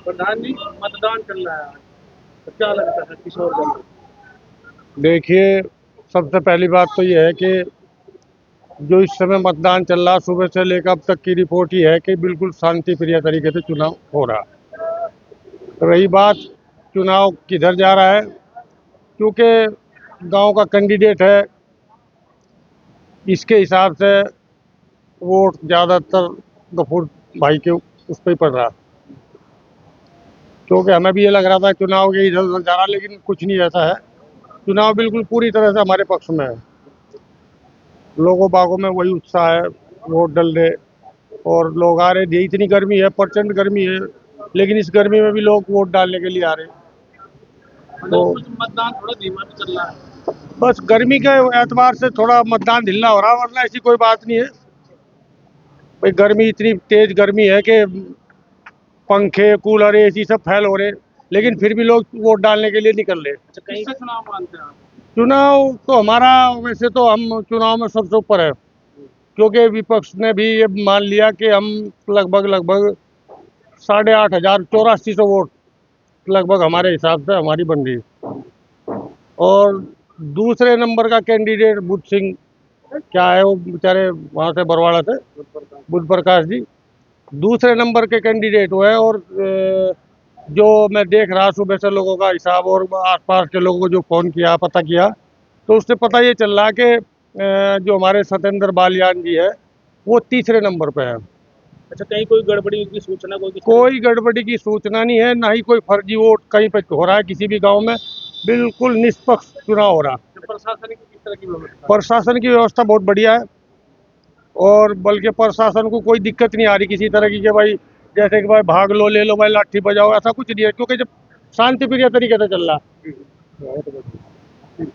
प्रधान जी, मतदान चल रहा है, तो क्या लगता है किस ओर जाएंगे? देखिए, सबसे पहली बात तो ये है कि जो इस समय मतदान चल रहा, सुबह से लेकर अब तक की रिपोर्ट ये है कि बिल्कुल शांति प्रिय तरीके से चुनाव हो रहा। रही बात चुनाव किधर जा रहा है, क्योंकि गांव का कैंडिडेट है, इसके हिसाब से वोट ज़्यादातर गफूर भाई के उस पर ही पड़ रहा। क्योंकि हमें भी ये लग रहा था चुनाव के इधर उधर जा रहा, लेकिन कुछ नहीं ऐसा है। चुनाव बिल्कुल पूरी तरह से हमारे पक्ष में है। लोगों बागों में वही उत्साह है, वोट डलने, और लोग आ रहे थे। इतनी गर्मी है, प्रचंड गर्मी है, लेकिन इस गर्मी में भी लोग वोट डालने के लिए आ रहे हैं। तो मतलब कुछ मतदान थोड़ा धीमा भी चल रहा है। बस गर्मी के एतबार से थोड़ा मतदान ढिल्ला हो रहा, वरना ऐसी कोई बात नहीं है। भाई गर्मी, इतनी तेज गर्मी है कि पंखे कूलर एसी सब फेल हो रहे, लेकिन फिर भी लोग वोट डालने के लिए निकल रहे। अच्छा, किससे चुनाव मानते हैं आप? चुनाव तो हमारा, वैसे तो हम चुनाव में सबसे ऊपर है, क्योंकि विपक्ष ने भी ये मान लिया कि हम लगभग लगभग 8,500 8400 वोट लगभग हमारे हिसाब से हमारी बन रही है। और दूसरे नंबर का कैंडिडेट बुद्ध सिंह, क्या है वो बेचारे वहाँ से बरवाड़ा से, बुद्ध प्रकाश जी दूसरे नंबर के कैंडिडेट हुए। और जो मैं देख रहा सुबह से लोगों का हिसाब और आसपास के लोगों को जो फ़ोन किया, पता किया, तो उससे पता ये चल रहा कि जो हमारे सत्येंद्र बालियान जी है, वो तीसरे नंबर पे है। अच्छा, कहीं कोई गड़बड़ी की सूचना कोई किस तरह कोई गड़बड़ी की सूचना नहीं है, ना ही कोई फर्जी वोट कहीं पे हो रहा है किसी भी गांव में। बिल्कुल निष्पक्ष चुनाव हो रहा। की प्रशासन की किस तरह की व्यवस्था? प्रशासन की व्यवस्था बहुत बढ़िया है, और बल्कि प्रशासन को कोई दिक्कत नहीं आ रही किसी तरह की, कि भाई जैसे कि भाई भाग लो, ले लो भाई, लाठी बजाओ, ऐसा कुछ नहीं है, क्योंकि जब शांति प्रिय तरीके से चल रहा। बहुत बढ़िया।